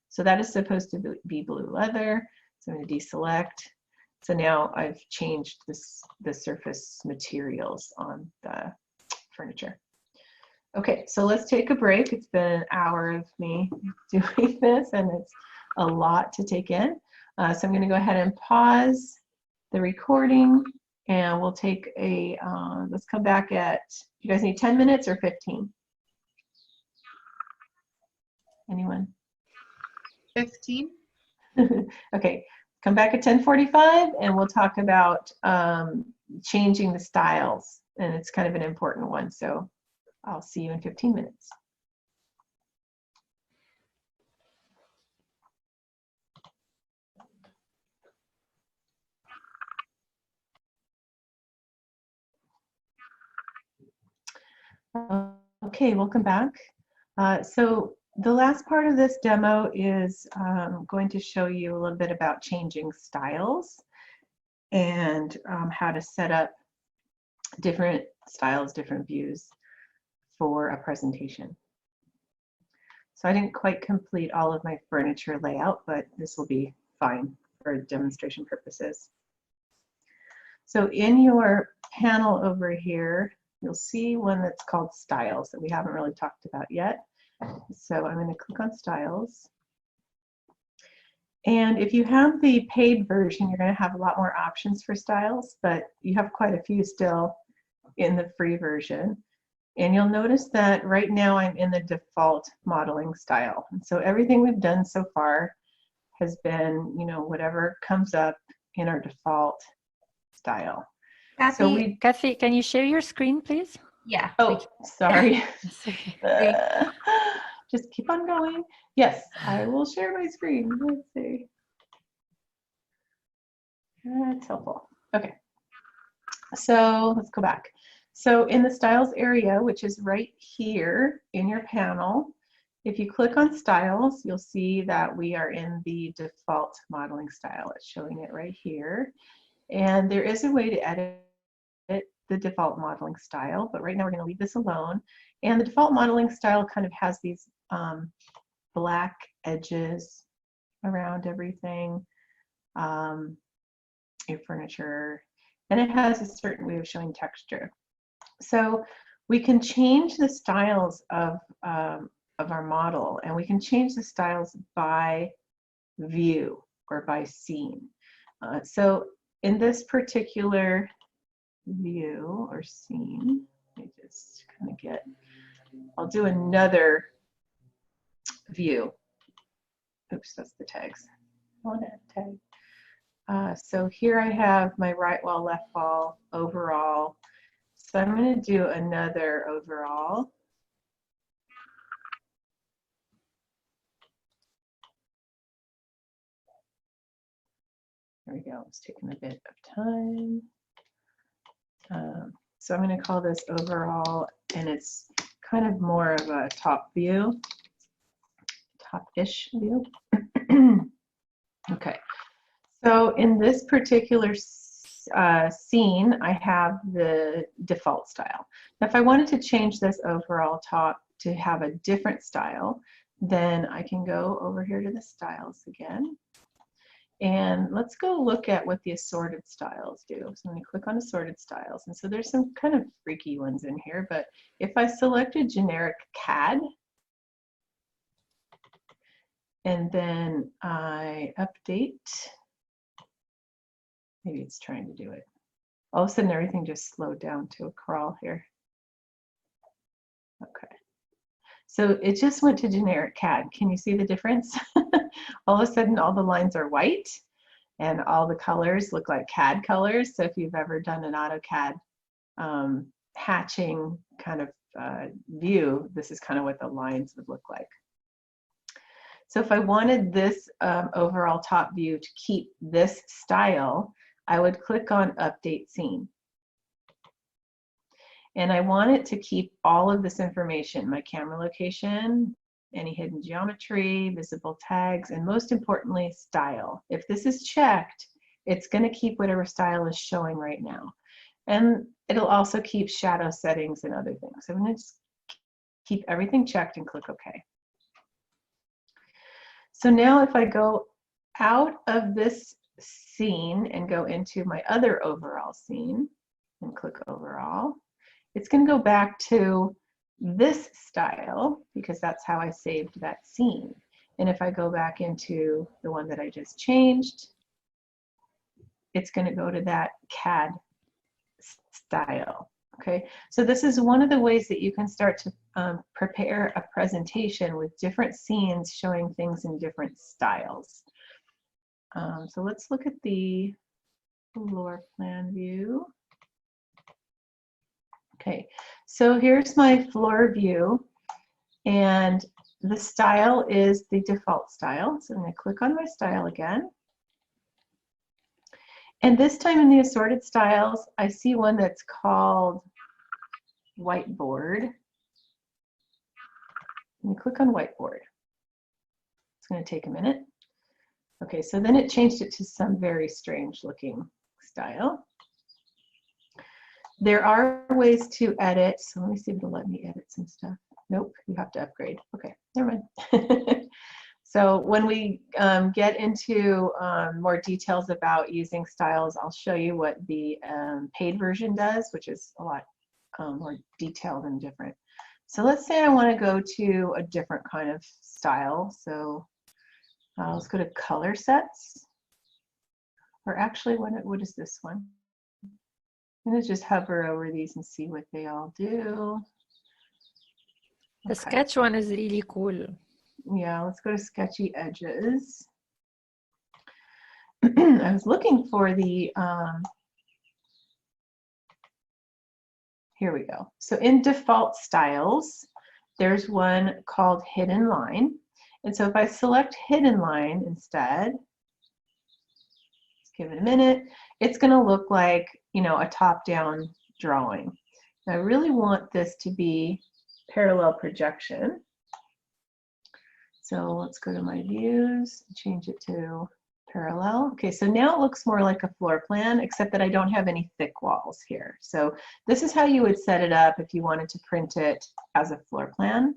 So that is supposed to be blue leather. So I'm going to deselect. So now I've changed the surface materials on the furniture. Okay, so let's take a break. It's been an hour of me doing this and it's a lot to take in. So I'm going to go ahead and pause the recording and we'll take a, let's come back at, you guys need 10 minutes or 15? Anyone?
15.
Okay, come back at 10:45 and we'll talk about changing the styles. And it's kind of an important one. So I'll see you in 15 minutes. Okay, welcome back. So the last part of this demo is going to show you a little bit about changing styles and how to set up different styles, different views for a presentation. So I didn't quite complete all of my furniture layout, but this will be fine for demonstration purposes. So in your panel over here, you'll see one that's called Styles that we haven't really talked about yet. So I'm going to click on Styles. And if you have the paid version, you're going to have a lot more options for styles, but you have quite a few still in the free version. And you'll notice that right now I'm in the default modeling style. And so everything we've done so far has been, you know, whatever comes up in our default style.
Kathy, Kathy, can you share your screen, please?
Yeah.
Oh, sorry.
Sorry.
Just keep on going. Yes, I will share my screen. Let's see. That's helpful. Okay. So let's go back. So in the styles area, which is right here in your panel, if you click on styles, you'll see that we are in the default modeling style. It's showing it right here. And there is a way to edit the default modeling style, but right now we're going to leave this alone. And the default modeling style kind of has these black edges around everything, your furniture, and it has a certain way of showing texture. So we can change the styles of our model, and we can change the styles by view or by scene. So in this particular view or scene, let me just kind of get, I'll do another view. Oops, that's the tags. I want to tag. So here I have my right wall, left wall, overall. So I'm going to do another overall. There we go. It's taking a bit of time. So I'm going to call this overall, and it's kind of more of a top view, top-ish view. Okay. So in this particular scene, I have the default style. Now, if I wanted to change this overall top to have a different style, then I can go over here to the styles again. And let's go look at what the assorted styles do. So I'm going to click on assorted styles. And so there's some kind of freaky ones in here, but if I selected generic CAD, and then I update, maybe it's trying to do it. All of a sudden everything just slowed down to a crawl here. Okay. So it just went to generic CAD. Can you see the difference? All of a sudden all the lines are white and all the colors look like CAD colors. So if you've ever done an AutoCAD hatching kind of view, this is kind of what the lines would look like. So if I wanted this overall top view to keep this style, I would click on Update Scene. And I want it to keep all of this information, my camera location, any hidden geometry, visible tags, and most importantly, style. If this is checked, it's going to keep whatever style is showing right now. And it'll also keep shadow settings and other things. So I'm going to just keep everything checked and click OK. So now if I go out of this scene and go into my other overall scene and click overall, it's going to go back to this style because that's how I saved that scene. And if I go back into the one that I just changed, it's going to go to that CAD style. Okay, so this is one of the ways that you can start to prepare a presentation with different scenes showing things in different styles. So let's look at the floor plan view. Okay, so here's my floor view, and the style is the default style. So I'm going to click on my style again. And this time in the assorted styles, I see one that's called whiteboard. And click on whiteboard. It's going to take a minute. Okay, so then it changed it to some very strange looking style. There are ways to edit. So let me see if it'll let me edit some stuff. Nope, you have to upgrade. Okay, never mind. So when we get into more details about using styles, I'll show you what the paid version does, which is a lot more detailed and different. So let's say I want to go to a different kind of style. So let's go to color sets. Or actually, what is this one? I'm going to just hover over these and see what they all do.
The sketch one is really cool.
Yeah, let's go to Sketchy Edges. I was looking for the, here we go. So in default styles, there's one called Hidden Line. And so if I select Hidden Line instead, let's give it a minute, it's going to look like, you know, a top-down drawing. And I really want this to be parallel projection. So let's go to my views, change it to parallel. Okay, so now it looks more like a floor plan, except that I don't have any thick walls here. So this is how you would set it up if you wanted to print it as a floor plan.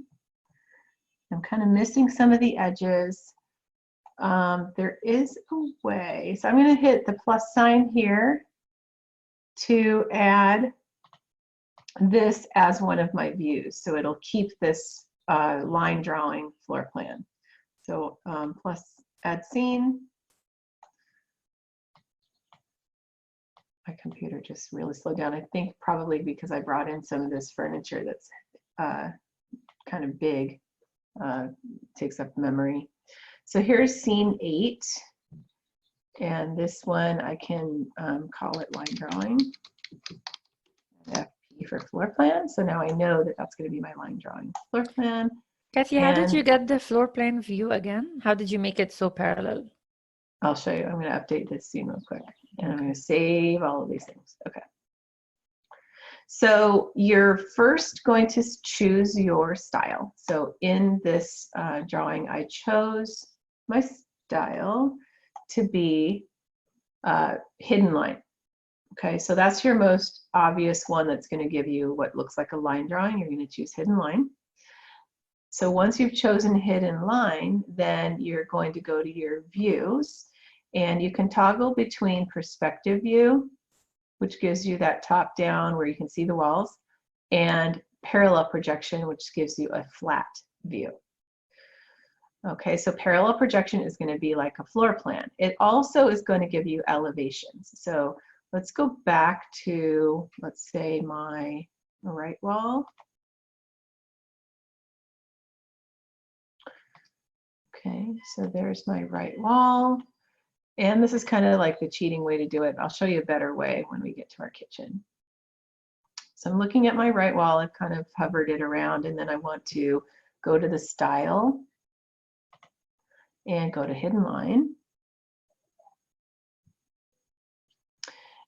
I'm kind of missing some of the edges. There is a way. So I'm going to hit the plus sign here to add this as one of my views. So it'll keep this line drawing floor plan. So plus add scene. My computer just really slowed down. I think probably because I brought in some of this furniture that's kind of big, takes up memory. So here's scene 8. And this one I can call it line drawing. FP for floor plan. So now I know that that's going to be my line drawing floor plan.
Kathy, how did you get the floor plan view again? How did you make it so parallel?
I'll show you. I'm going to update this scene real quick. And I'm going to save all of these things. Okay. So you're first going to choose your style. So in this drawing, I chose my style to be hidden line. Okay, so that's your most obvious one that's going to give you what looks like a line drawing. You're going to choose hidden line. So once you've chosen hidden line, then you're going to go to your views, and you can toggle between perspective view, which gives you that top down where you can see the walls, and parallel projection, which gives you a flat view. Okay, so parallel projection is going to be like a floor plan. It also is going to give you elevations. So let's go back to, let's say, my right wall. Okay, so there's my right wall. And this is kind of like the cheating way to do it. I'll show you a better way when we get to our kitchen. So I'm looking at my right wall. I've kind of hovered it around, and then I want to go to the style. and go to hidden line.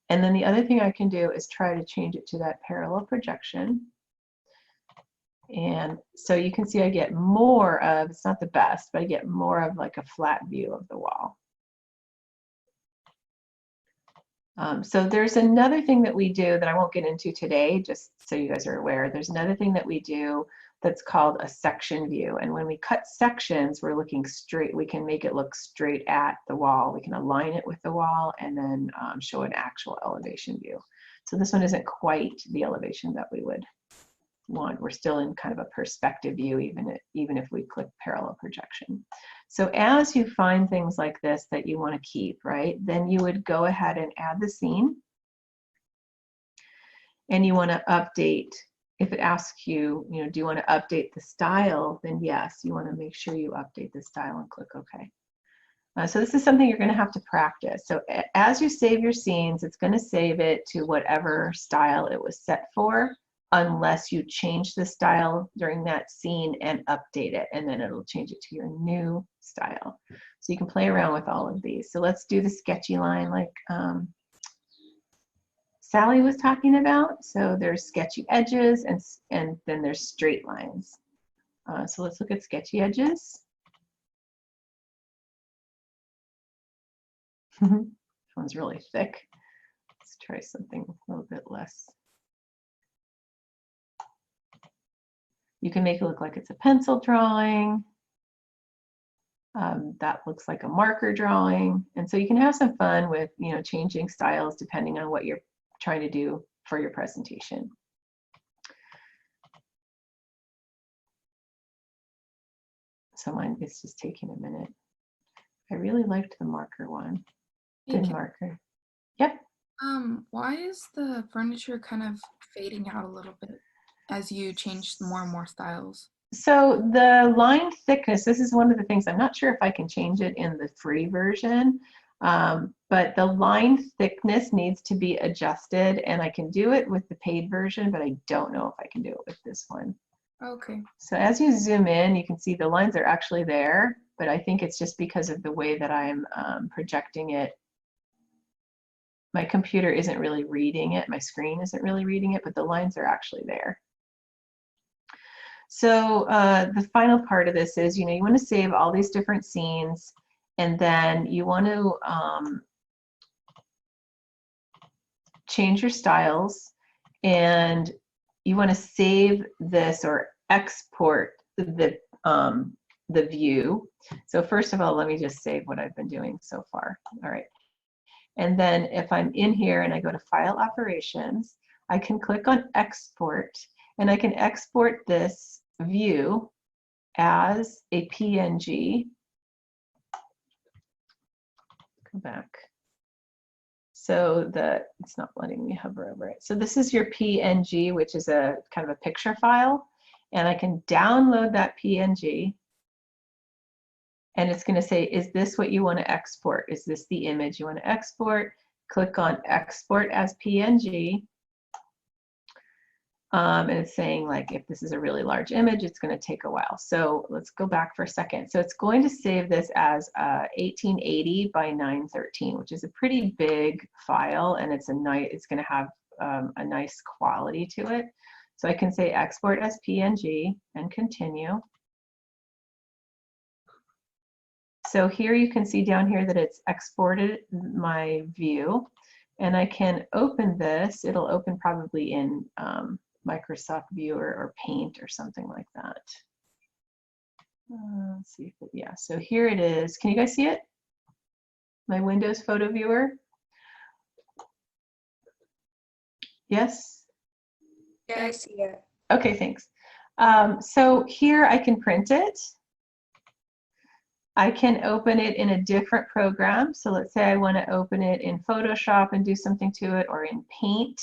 And then the other thing I can do is try to change it to that parallel projection. And so you can see I get more of, it's not the best, but I get more of like a flat view of the wall. So there's another thing that we do that I won't get into today, just so you guys are aware. There's another thing that we do that's called a section view. And when we cut sections, we're looking straight. We can make it look straight at the wall. We can align it with the wall and then show an actual elevation view. So this one isn't quite the elevation that we would want. We're still in kind of a perspective view, even if we click parallel projection. So as you find things like this that you want to keep, right, then you would go ahead and add the scene. And you want to update, if it asks you, do you want to update the style, then yes, you want to make sure you update the style and click OK. So this is something you're going to have to practice. So as you save your scenes, it's going to save it to whatever style it was set for, unless you change the style during that scene and update it, and then it'll change it to your new style. So you can play around with all of these. So let's do the sketchy line like Sally was talking about. So there's sketchy edges and then there's straight lines. So let's look at sketchy edges. This one's really thick. Let's try something a little bit less. You can make it look like it's a pencil drawing. That looks like a marker drawing. And so you can have some fun with, changing styles depending on what you're trying to do for your presentation. So mine is just taking a minute. I really liked the marker one. Thin marker. Yep.
Why is the furniture kind of fading out a little bit as you change more and more styles?
So the line thickness, this is one of the things, I'm not sure if I can change it in the free version, but the line thickness needs to be adjusted, and I can do it with the paid version, but I don't know if I can do it with this one.
Okay.
So as you zoom in, you can see the lines are actually there, but I think it's just because of the way that I'm projecting it. My computer isn't really reading it, my screen isn't really reading it, but the lines are actually there. So the final part of this is, you want to save all these different scenes, and then you want to change your styles, and you want to save this or export the view. So first of all, let me just save what I've been doing so far. All right. And then if I'm in here and I go to File Operations, I can click on Export, and I can export this view as a PNG. Go back. So it's not letting me hover over it. So this is your PNG, which is a kind of a picture file, and I can download that PNG, and it's going to say, is this what you want to export? Is this the image you want to export? Click on Export as PNG. And it's saying, like, if this is a really large image, it's going to take a while. So let's go back for a second. So it's going to save this as 1880 by 913, which is a pretty big file, and it's going to have a nice quality to it. So I can say Export as PNG and continue. So here you can see down here that it's exported my view, and I can open this. It'll open probably in Microsoft Viewer or Paint or something like that. Let's see if yeah, so here it is. Can you guys see it? My Windows photo viewer? Yes?
Yeah, I see it.
Okay, thanks. So here I can print it. I can open it in a different program. So let's say I want to open it in Photoshop and do something to it, or in Paint,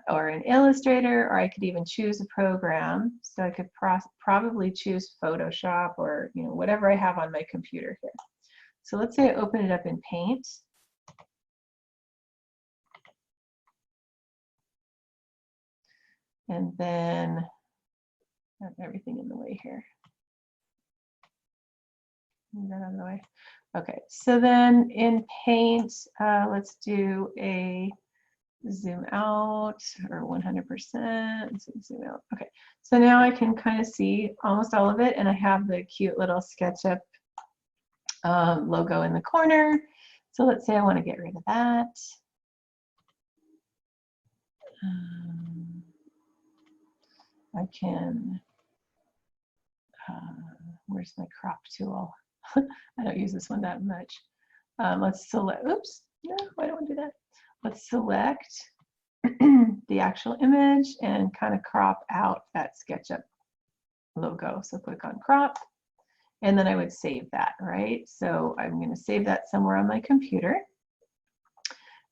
or in Illustrator, or I could even choose a program. So I could probably choose Photoshop, or whatever I have on my computer here. So let's say I open it up in Paint. And then I have everything in the way here. Move that out of the way. Okay, so then in Paint, let's do a zoom out or 100%. Zoom out. Okay, so now I can kind of see almost all of it, and I have the cute little SketchUp logo in the corner. So let's say I want to get rid of that. I can, where's my crop tool? I don't use this one that much. Let's select, oops, no, I don't want to do that. Let's select the actual image and kind of crop out that SketchUp logo. So click on crop, and then I would save that, right? So I'm going to save that somewhere on my computer.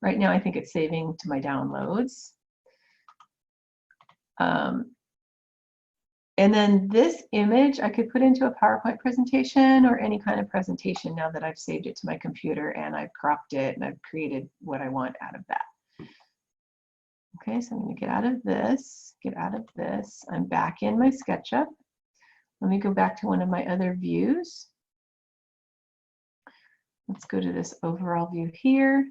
Right now I think it's saving to my downloads. And then this image I could put into a PowerPoint presentation or any kind of presentation now that I've saved it to my computer and I've cropped it and I've created what I want out of that. Okay, so I'm going to get out of this, I'm back in my SketchUp. Let me go back to one of my other views. Let's go to this overall view here.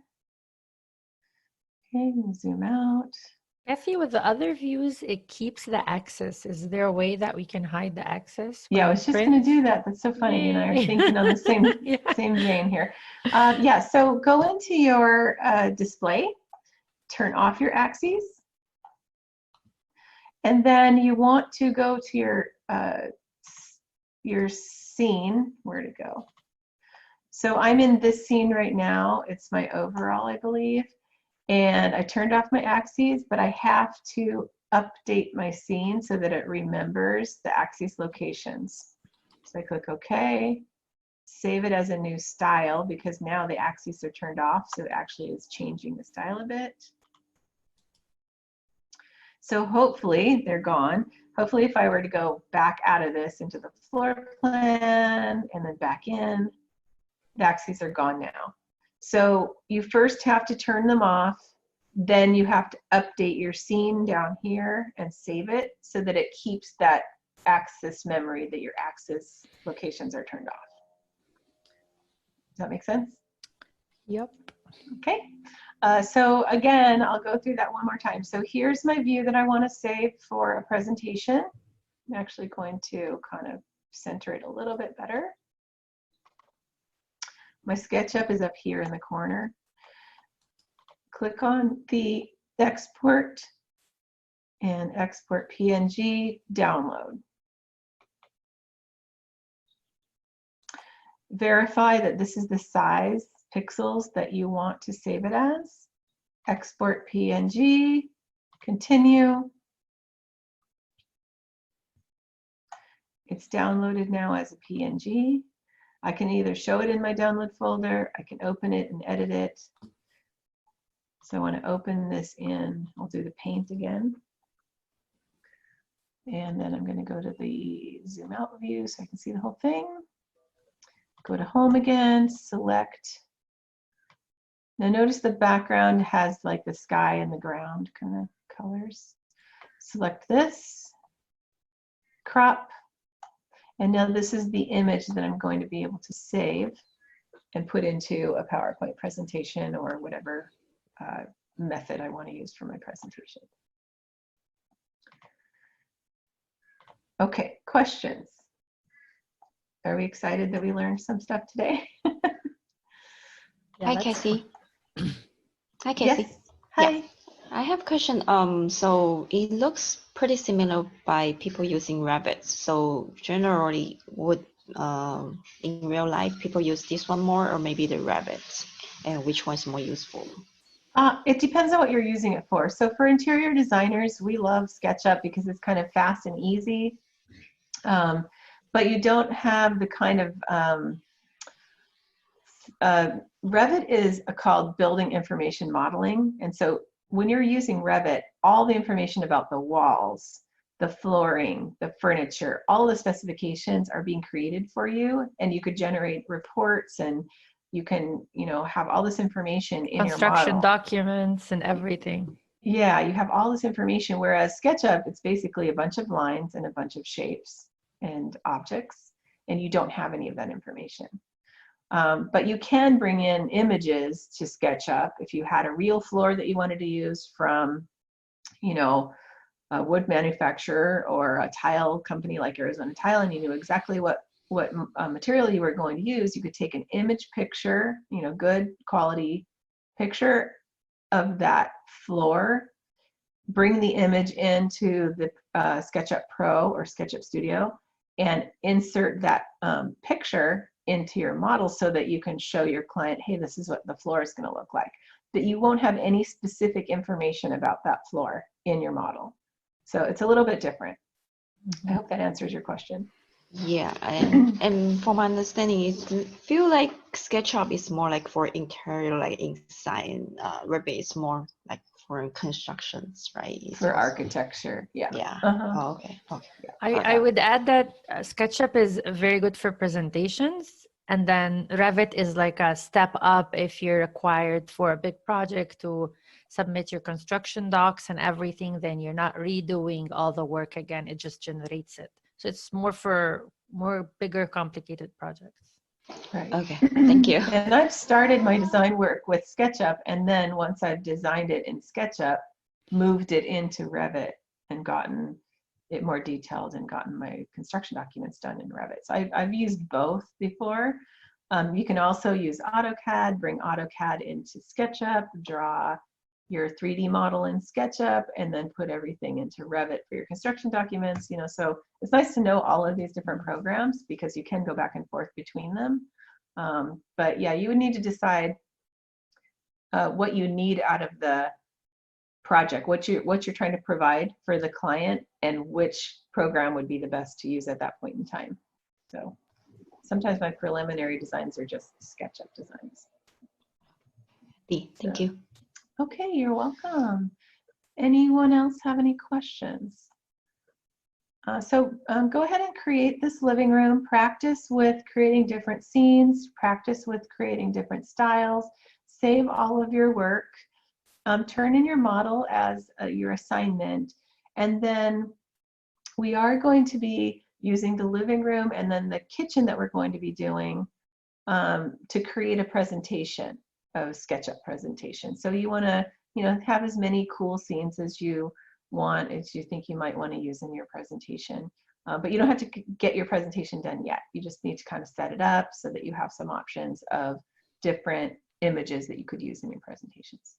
Okay, zoom out.
Kathy, with the other views, it keeps the axis. Is there a way that we can hide the axis?
Yeah, I
when
was
we
just going to
print?
do that. That's so funny. You and I are
Yay.
thinking on the same,
Yeah.
same vein here. Yeah, so go into your display, turn off your axes, and then you want to go to your scene. Where to go? So I'm in this scene right now. It's my overall, I believe. And I turned off my axes, but I have to update my scene so that it remembers the axis locations. So I click OK, save it as a new style because now the axes are turned off, so it actually is changing the style a bit. So hopefully they're gone. Hopefully if I were to go back out of this into the floor plan and then back in, the axes are gone now. So you first have to turn them off, then you have to update your scene down here and save it so that it keeps that axis memory that your axis locations are turned off. Does that make sense?
Yep.
Okay. So again, I'll go through that one more time. So here's my view that I want to save for a presentation. I'm actually going to kind of center it a little bit better. My SketchUp is up here in the corner. Click on the export and export PNG, download. Verify that this is the size pixels that you want to save it as. Export PNG, continue. It's downloaded now as a PNG. I can either show it in my download folder, I can open it and edit it. So I want to open this in, I'll do the paint again. And then I'm going to go to the zoom out view so I can see the whole thing. Go to home again, select. Now notice the background has like the sky and the ground kind of colors. Select this, crop. And now this is the image that I'm going to be able to save and put into a PowerPoint presentation or whatever method I want to use for my presentation. Okay, questions? Are we excited that we learned some stuff today?
Yeah,
Hi,
that's
Cassie. Hi, Cassie.
Yes. Hi.
I have a question. So it looks pretty similar by people using Revit. So generally, would in real life people use this one more, or maybe the Revit? And which one is more useful?
It depends on what you're using it for. So for interior designers, we love SketchUp because it's kind of fast and easy. But you don't have the kind of Revit is called building information modeling. And so when you're using Revit, all the information about the walls, the flooring, the furniture, all the specifications are being created for you, and you could generate reports and you can, you know, have all this information in your
construction
model.
documents and everything.
Yeah, you have all this information, whereas SketchUp, it's basically a bunch of lines and a bunch of shapes and objects. and you don't have any of that information. But you can bring in images to SketchUp if you had a real floor that you wanted to use from, you know, a wood manufacturer or a tile company like Arizona Tile, and you knew exactly what material you were going to use. You could take an image picture, you know, good quality picture of that floor, bring the image into the SketchUp Pro or SketchUp Studio, and insert that picture into your model so that you can show your client, hey, this is what the floor is going to look like. But you won't have any specific information about that floor in your model. So it's a little bit different. I hope that answers your question.
Yeah, and from my understanding, it feel like SketchUp is more like for interior, like inside, and Revit is more like for constructions, right? It's
For
also-
architecture, yeah.
Yeah.
Uh-huh.
Oh, okay. Okay.
I would add that SketchUp is very good for presentations, and then Revit is like a step up if you're required for a big project to submit your construction docs and everything, then you're not redoing all the work again, it just generates it. So it's more for more bigger, complicated projects.
Right.
Okay. Thank you.
And I've started my design work with SketchUp, and then once I've designed it in SketchUp, moved it into Revit and gotten it more detailed and gotten my construction documents done in Revit. So I've used both before. You can also use AutoCAD, bring AutoCAD into SketchUp, draw your 3D model in SketchUp, and then put everything into Revit for your construction documents. You know, so it's nice to know all of these different programs because you can go back and forth between them. But yeah, you would need to decide what you need out of the project, what you're trying to provide for the client, and which program would be the best to use at that point in time. So sometimes my preliminary designs are just SketchUp designs.
Thank you.
Okay, you're welcome. Anyone else have any questions? So go ahead and create this living room. Practice with creating different scenes. Practice with creating different styles. Save all of your work. Turn in your model as your assignment. And then we are going to be using the living room and then the kitchen that we're going to be doing to create a presentation, a SketchUp presentation. So you want to, you know, have as many cool scenes as you want, as you think you might want to use in your presentation. But you don't have to get your presentation done yet. You just need to kind of set it up so that you have some options of different images that you could use in your presentations.